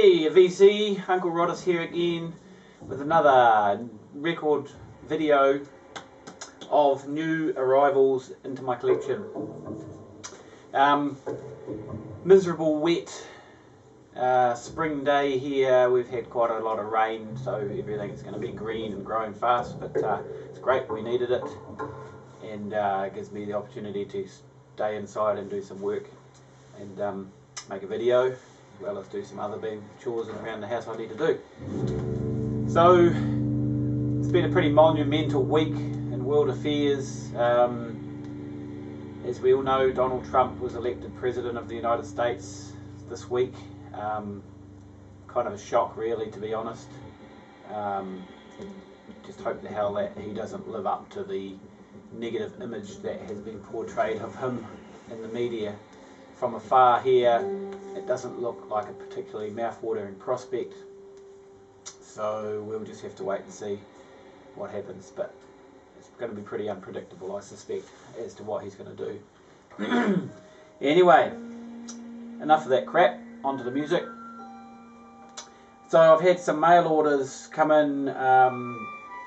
Hey VC, Uncle Roddus here again with another record video of new arrivals into my collection. Miserable wet spring day here. We've had quite a lot of rain, so everything's going to be green and growing fast, but it's great, we needed it, and it gives me the opportunity to stay inside and do some work and make a video, as well as do some other big chores around the house I need to do. So it's been a pretty monumental week in world affairs. As we all know, Donald Trump was elected President of the United States this week. Kind of a shock, really, to be honest. Just hope the hell that he doesn't live up to the negative image that has been portrayed of him in the media. From afar here, it doesn't look like a particularly mouth-watering prospect, so we'll just have to wait and see what happens, but it's going to be pretty unpredictable, I suspect, as to what he's going to do. Anyway, enough of that crap, onto the music. So I've had some mail orders come in,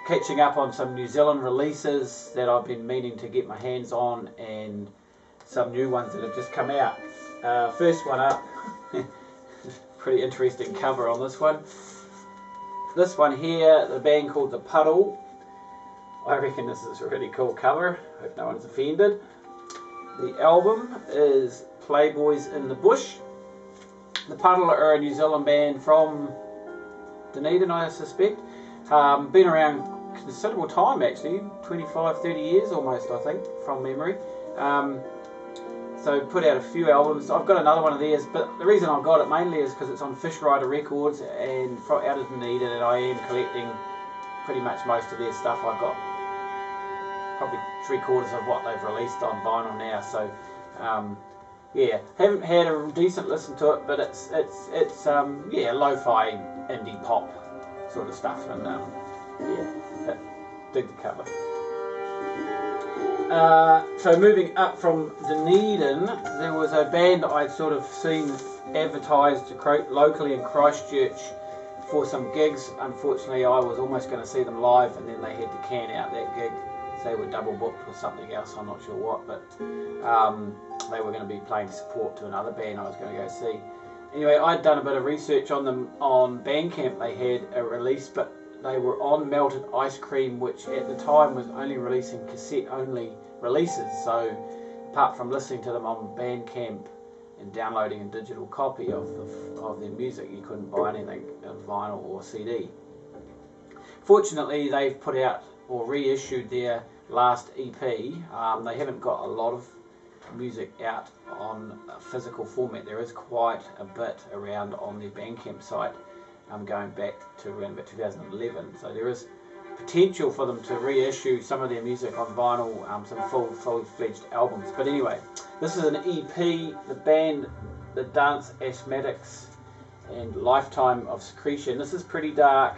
catching up on some New Zealand releases that I've been meaning to get my hands on, and some new ones that have just come out. First one up, pretty interesting cover on this one. This one here, the band called The Puddle. I reckon this is a really cool cover, hope no one's offended. The album is Playboys in the Bush. The Puddle are a New Zealand band from Dunedin, I suspect. Been around considerable time actually, 25, 30 years almost, I think, from memory. So put out a few albums. I've got another one of theirs, but the reason I've got it mainly is because it's on Fish Rider Records and out of Dunedin, and I am collecting pretty much most of their stuff. I've got probably 3/4 of what they've released on vinyl now. So yeah, haven't had a decent listen to it, but it's yeah, lo-fi indie pop sort of stuff, and yeah, dig the cover. So moving up from Dunedin, there was a band that I'd sort of seen advertised locally in Christchurch for some gigs. Unfortunately, I was almost going to see them live, and then they had to can out that gig. They were double booked or something else, I'm not sure what, but they were going to be playing support to another band I was going to go see. Anyway, I'd done a bit of research on them on Bandcamp. They had a release, but they were on Melted Ice Cream, which at the time was only releasing cassette-only releases. So apart from listening to them on Bandcamp and downloading a digital copy of their music, you couldn't buy anything of vinyl or CD. Fortunately, they've put out or reissued their last EP. They haven't got a lot of music out on a physical format. There is quite a bit around on their Bandcamp site, going back to around about 2011, so there is potential for them to reissue some of their music on vinyl, some fully-fledged albums. But anyway, this is an EP. The band, The Dance Asthmatics and Lifetime of Secretion. This is pretty dark.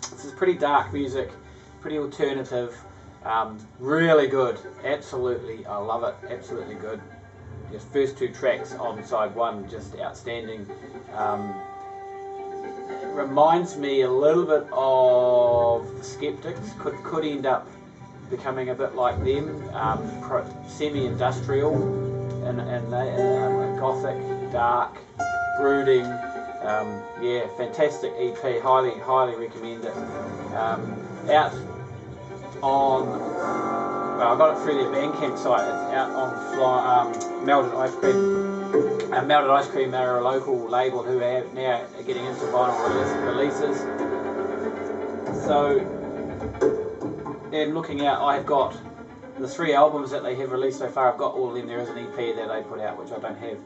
This is pretty dark music, pretty alternative, really good. Absolutely, I love it. Absolutely good. The first two tracks on side one, just outstanding. Reminds me a little bit of the Skeptics. Could end up becoming a bit like them. Semi-industrial and gothic, dark, brooding. Yeah, fantastic EP. Highly recommend it. Out on, well, I got it through their Bandcamp site. It's out on Melted Ice Cream. Melted Ice Cream, they're a local label who are now getting into vinyl releases. So, and looking out, I've got the 3 albums that they have released so far. I've got all of them. There is an EP that they put out, which I don't have.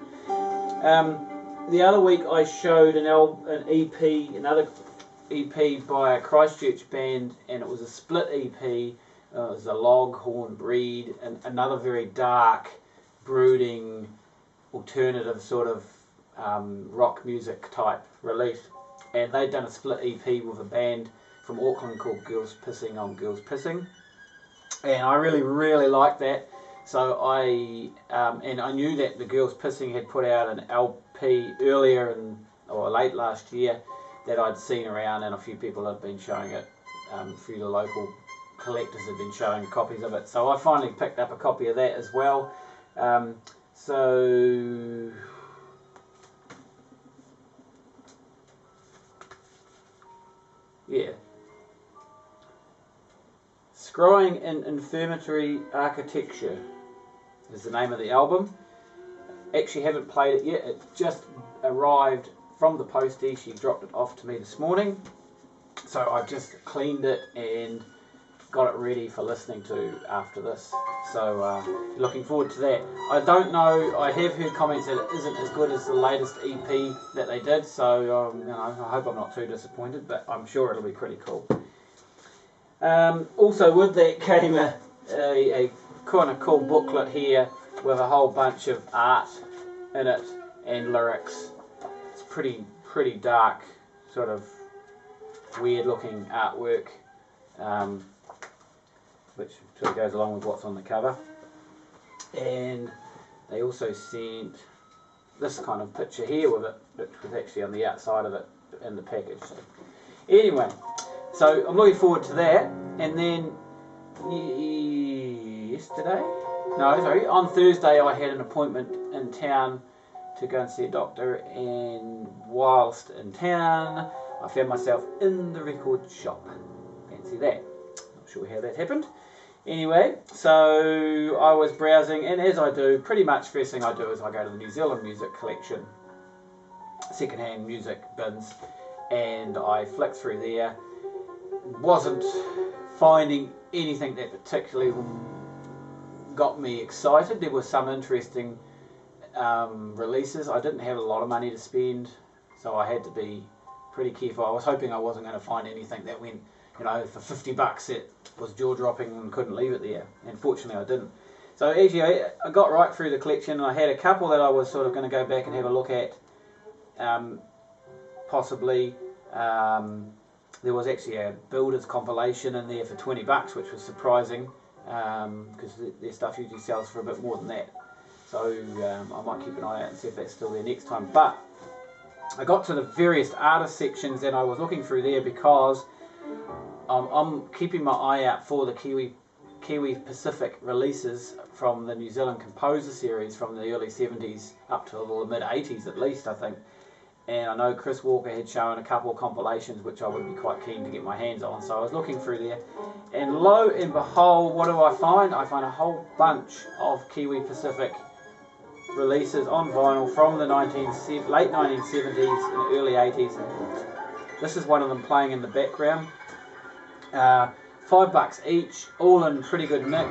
The other week I showed an EP, another EP by a Christchurch band, and it was a split EP. It was a Loghorn Breed, and another very dark, brooding, alternative sort of rock music type release, and they'd done a split EP with a band from Auckland called Girls Pissing on Girls Pissing, and I really liked that. So I knew that the Girls Pissing had put out an LP earlier in or late last year, that I'd seen around, and a few people had been showing it. A few of the local collectors had been showing copies of it, so I finally picked up a copy of that as well. So yeah, Scrying in Infirmary Architecture is the name of the album. Actually haven't played it yet. It just arrived from the postie. She dropped it off to me this morning, so I've just cleaned it and got it ready for listening to after this. So looking forward to that. I don't know, I have heard comments that it isn't as good as the latest EP that they did, so you know, I hope I'm not too disappointed, but I'm sure it'll be pretty cool. Also with that came a kind of cool booklet here with a whole bunch of art in it and lyrics. It's pretty dark, sort of weird looking artwork, which sort of goes along with what's on the cover. And they also sent this kind of picture here with it, which was actually on the outside of it in the package. So anyway, so I'm looking forward to that. And then on Thursday I had an appointment in town to go and see a doctor, and whilst in town I found myself in the record shop. Fancy that. Not sure how that happened. Anyway, so I was browsing, and as I do, pretty much first thing I do is I go to the New Zealand music collection, second-hand music bins, and I flick through there. Wasn't finding anything that particularly got me excited. There were some interesting releases. I didn't have a lot of money to spend, so I had to be pretty careful. I was hoping I wasn't going to find anything that went, you know, for $50 it was jaw-dropping and couldn't leave it there. And fortunately I didn't. So actually I got right through the collection, and I had a couple that I was sort of going to go back and have a look at, possibly. There was actually a Builders compilation in there for $20, which was surprising, because their stuff usually sells for a bit more than that. So I might keep an eye out and see if that's still there next time. But I got to the various artist sections, and I was looking through there because I'm keeping my eye out for the Kiwi Pacific releases from the New Zealand Composer Series from the early 70s up to the mid 80s at least, I think. And I know Chris Walker had shown a couple of compilations which I would be quite keen to get my hands on, so I was looking through there, and lo and behold, what do I find? I find a whole bunch of Kiwi Pacific releases on vinyl from the late 1970s and early 80s. This is one of them playing in the background. $5 each, all in pretty good nick.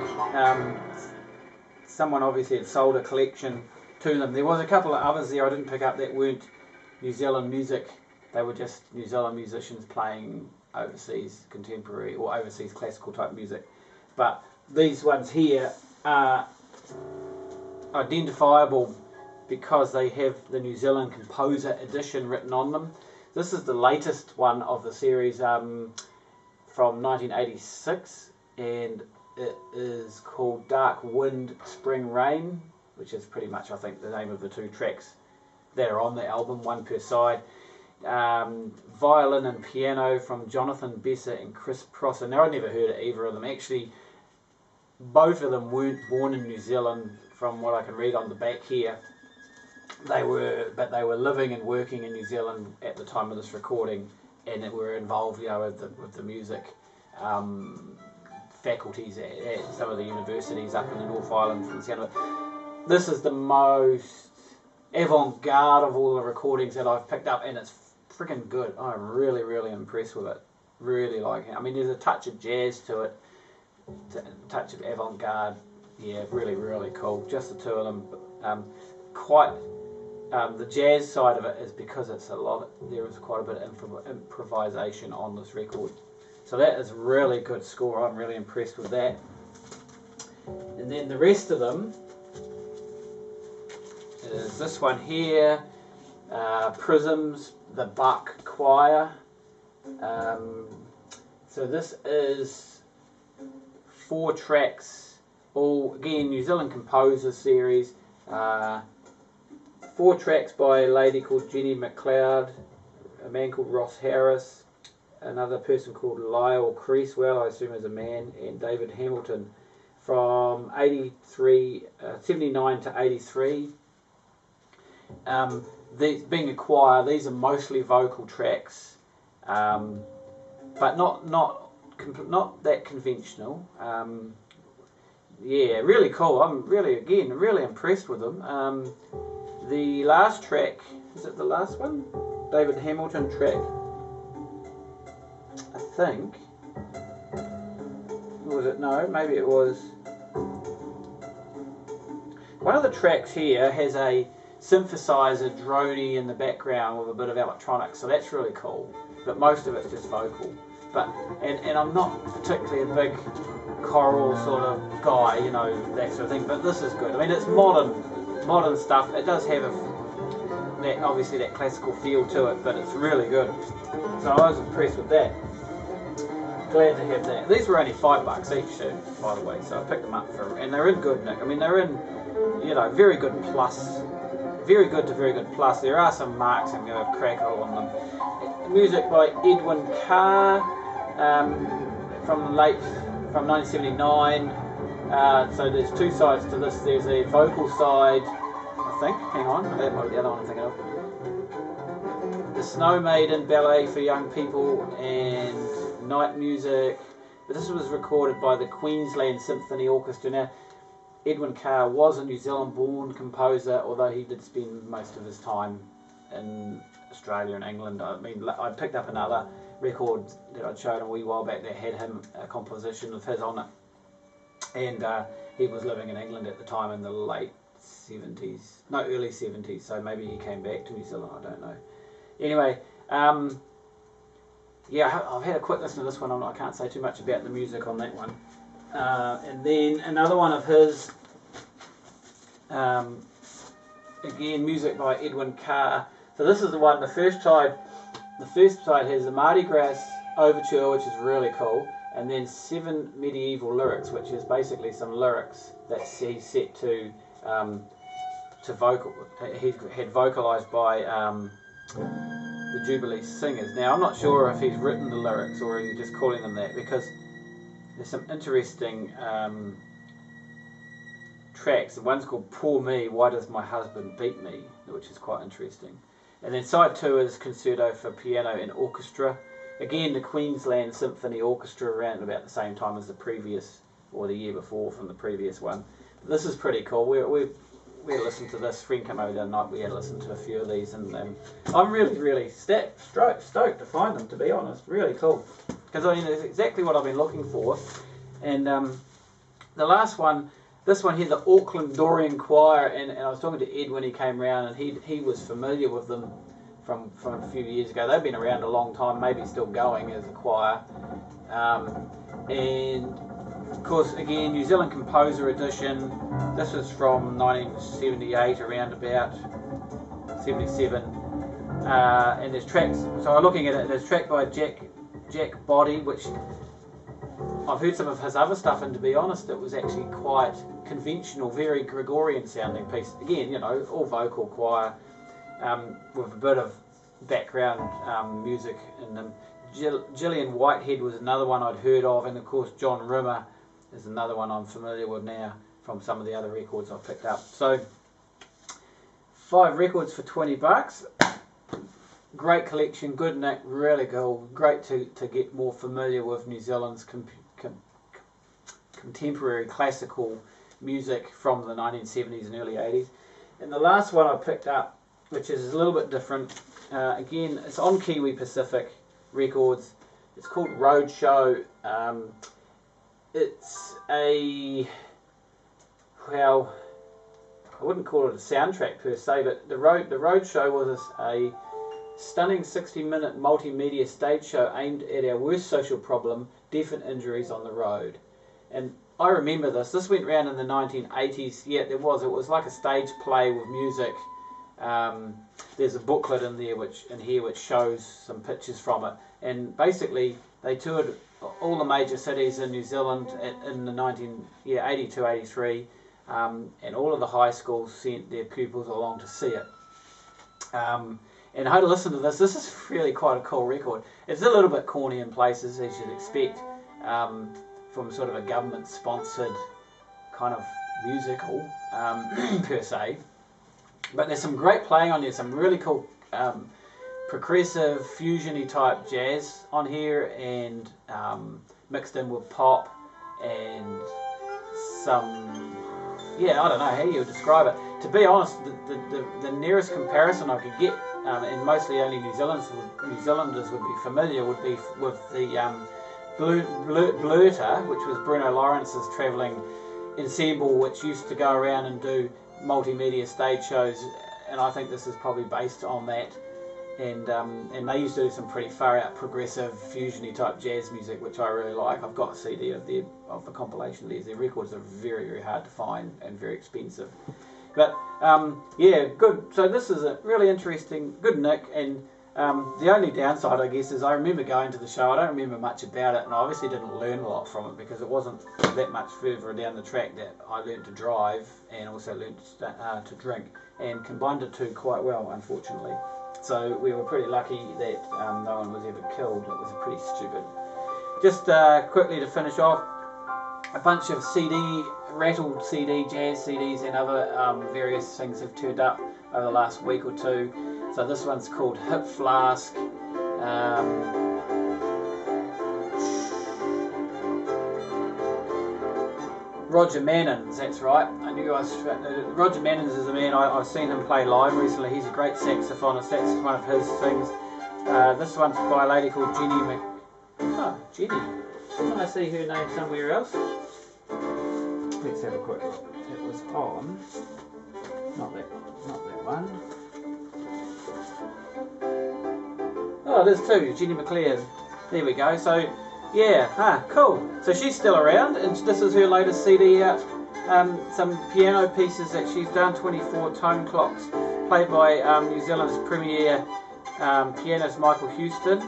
Someone obviously had sold a collection to them. There was a couple of others there I didn't pick up that weren't New Zealand music. They were just New Zealand musicians playing overseas contemporary or overseas classical type music. But these ones here are identifiable because they have the New Zealand Composer Edition written on them. This is the latest one of the series, from 1986, and it is called Dark Wind, Spring Rain, which is pretty much, I think, the name of the two tracks that are on the album, one per side. Violin and piano from Jonathan Besser and Chris Prosser. Now, I'd never heard of either of them. Actually, both of them weren't born in New Zealand, from what I can read on the back here. They were living and working in New Zealand at the time of this recording, and they were involved, you know, with the music faculties at some of the universities up in the North Island from Canada. This is the most avant-garde of all the recordings that I've picked up, and it's freaking good. I'm really, really impressed with it. Really like it. I mean, there's a touch of jazz to it, a touch of avant-garde. Yeah, really, really cool. Just the two of them. The jazz side of it is because there is quite a bit of improvisation on this record. So that is a really good score. I'm really impressed with that. And then the rest of them is this one here, Prisms, the Auckland Choir. So this is 4 tracks, all again New Zealand Composer Series. 4 tracks by a lady called Jenny McLeod, a man called Ross Harris, another person called Lyle Creaswell, I assume is a man, and David Hamilton, from 79 to 83. These, being a choir, these are mostly vocal tracks, but not that conventional. Yeah, really cool. I'm really impressed with them. The last track, is it the last one? David Hamilton track, I think. Was it? No, maybe it was. One of the tracks here has a synthesizer droney in the background with a bit of electronics, so that's really cool. But most of it's just vocal. But and I'm not particularly a big choral sort of guy, you know, that sort of thing. But this is good. I mean, it's modern stuff. It does have obviously that classical feel to it, but it's really good. So I was impressed with that. Glad to have that. These were only $5 each too, by the way. So I picked them up and they're in good nick. I mean, they're in, you know, very good plus, very good to very good plus. There are some marks I'm going to crackle on them. Music by Edwin Carr, from 1979. So there's 2 sides to this. There's a vocal side, I think. Hang on, that might be the other one I'm thinking of. The Snow Maiden Ballet for Young People and Night Music. But this was recorded by the Queensland Symphony Orchestra. Now, Edwin Carr was a New Zealand-born composer, although he did spend most of his time in Australia and England. I mean, I picked up another record that I'd shown a wee while back that had him, a composition of his on it, and he was living in England at the time in the late 70s, no, early 70s, so maybe he came back to New Zealand, I don't know. Anyway, yeah, I've had a quick listen to this one. I can't say too much about the music on that one. And then another one of his, again, music by Edwin Carr. So this is the one, the first side has the Mardi Gras Overture, which is really cool, and then 7 medieval lyrics, which is basically some lyrics that he's set to vocal. He had vocalised by the Jubilee Singers. Now, I'm not sure if he's written the lyrics or he's just calling them that, because there's some interesting tracks. One's called Poor Me, Why Does My Husband Beat Me, which is quite interesting. And then side 2 is Concerto for Piano and Orchestra. Again, the Queensland Symphony Orchestra around about the same time as the previous, or the year before from the previous one. This is pretty cool. We listened to this. Friend came over the other night. We had listened to a few of these, and I'm really stoked to find them, to be honest. Really cool, because I mean it's exactly what I've been looking for. And the last one, this one here, the Auckland Choir, and I was talking to Ed when he came around, and he was familiar with them from a few years ago. They've been around a long time, maybe still going as a choir. And of course, again, New Zealand Composer Edition. This was from 1978, around about 77. And there's tracks. So I'm looking at it. There's a track by Jack Body, which I've heard some of his other stuff, and to be honest, it was actually quite conventional, very Gregorian sounding piece. Again, you know, all vocal choir, with a bit of background music in them. Gillian Whitehead was another one I'd heard of, and of course John Rimmer is another one I'm familiar with now from some of the other records I've picked up. So 5 records for $20. Great collection, good nick, really cool. Great to get more familiar with New Zealand's contemporary classical music from the 1970s and early 80s. And the last one I picked up, which is a little bit different, again, it's on Kiwi Pacific Records. It's called Roadshow. It's a, well, I wouldn't call it a soundtrack per se, but the Roadshow was a stunning 60-minute multimedia stage show aimed at our worst social problem, death and injuries on the road. And I remember this. This went around in the 1980s. Yeah, it was like a stage play with music. There's a booklet in there which shows some pictures from it. And basically, they toured all the major cities in New Zealand in the 82, 83, and all of the high schools sent their pupils along to see it. And I had to listen to this. This is really quite a cool record. It's a little bit corny in places, as you'd expect, from sort of a government-sponsored kind of musical, per se. But there's some great playing on here, some really cool progressive, fusion-y type jazz on here, and mixed in with pop and some, yeah, I don't know how you would describe it. To be honest, the nearest comparison I could get, and mostly only New Zealanders would be familiar, would be with the Blurter, which was Bruno Lawrence's travelling ensemble, which used to go around and do multimedia stage shows, and I think this is probably based on that. And they used to do some pretty far out progressive fusiony type jazz music, which I really like. I've got a CD of the compilation of these. Their records are very, very hard to find and very expensive. But yeah, good. So this is a really interesting, good nick. And the only downside, I guess, is I remember going to the show. I don't remember much about it, and I obviously didn't learn a lot from it because it wasn't that much further down the track that I learned to drive and also learned to drink, and combined the two quite well, unfortunately. So we were pretty lucky that no one was ever killed. It was pretty stupid. Just quickly to finish off, a bunch of rattled CD, jazz CDs and other various things have turned up over the last week or two. So this one's called Hip Flask. Roger Mannins, that's right. I knew I was. Roger Mannins is a man, I've seen him play live recently. He's a great saxophonist. That's one of his things. This one's by a lady called Jenny Jenny. Didn't I see her name somewhere else? Let's have a quick look. It was on. Not that one. Oh, it is too. Jenny McLeod. There we go. So. Yeah, cool. So she's still around, and this is her latest CD out. Some piano pieces that she's done, 24 tone clocks, played by New Zealand's premier pianist Michael Houston.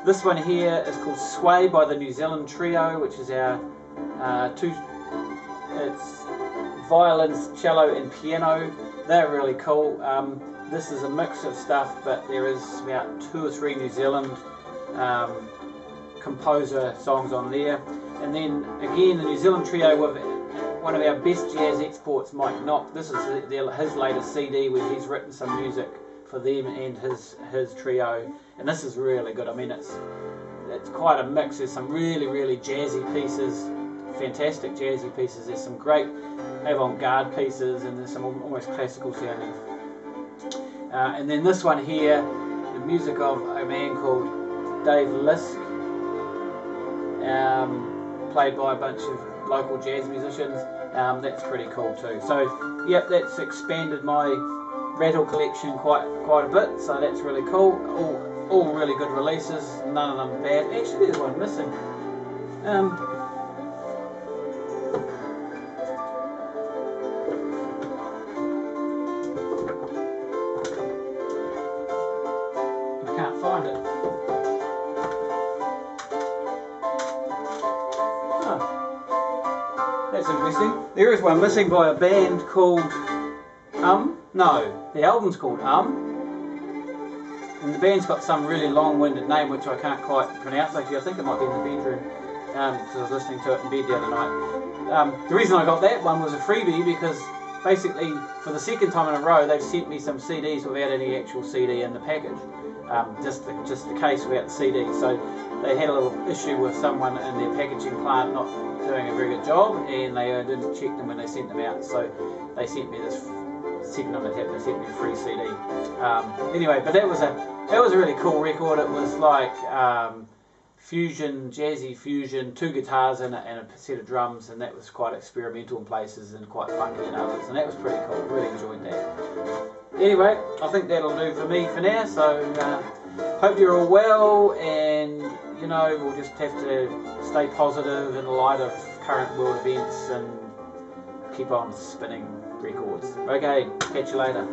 This one here is called Sway by the New Zealand Trio, which is our it's violins, cello and piano. They're really cool. This is a mix of stuff, but there is about 2 or 3 New Zealand composer songs on there. And then again the New Zealand Trio with one of our best jazz exports, Mike Knock. This is his latest CD where he's written some music for them and his trio, and this is really good. I mean, it's quite a mix. There's some really jazzy pieces, fantastic jazzy pieces. There's some great avant-garde pieces, and there's some almost classical sounding. And then this one here, the music of a man called Dave Lisk, played by a bunch of local jazz musicians. That's pretty cool too. So yep, that's expanded my rattle collection quite a bit, so that's really cool. All really good releases, none of them bad. Actually there's one missing. I can't find it. That's interesting. There is one missing by a band called no, the album's called and the band's got some really long-winded name which I can't quite pronounce. Actually, I think it might be in the bedroom because I was listening to it in bed the other night. The reason I got that one was a freebie because basically for the second time in a row they've sent me some CDs without any actual CD in the package. Just the case without the CD. So they had a little issue with someone in their packaging plant not doing a very good job, and they didn't check them when they sent them out. So they sent me this second time it happened. They sent me a free CD. Anyway, but that was a really cool record. It was like fusion, jazzy fusion, 2 guitars and a set of drums, and that was quite experimental in places and quite funky in others, and that was pretty cool. Really enjoyed that. Anyway, I think that'll do for me for now, so hope you're all well, and you know, we'll just have to stay positive in the light of current world events and keep on spinning records. Okay, catch you later.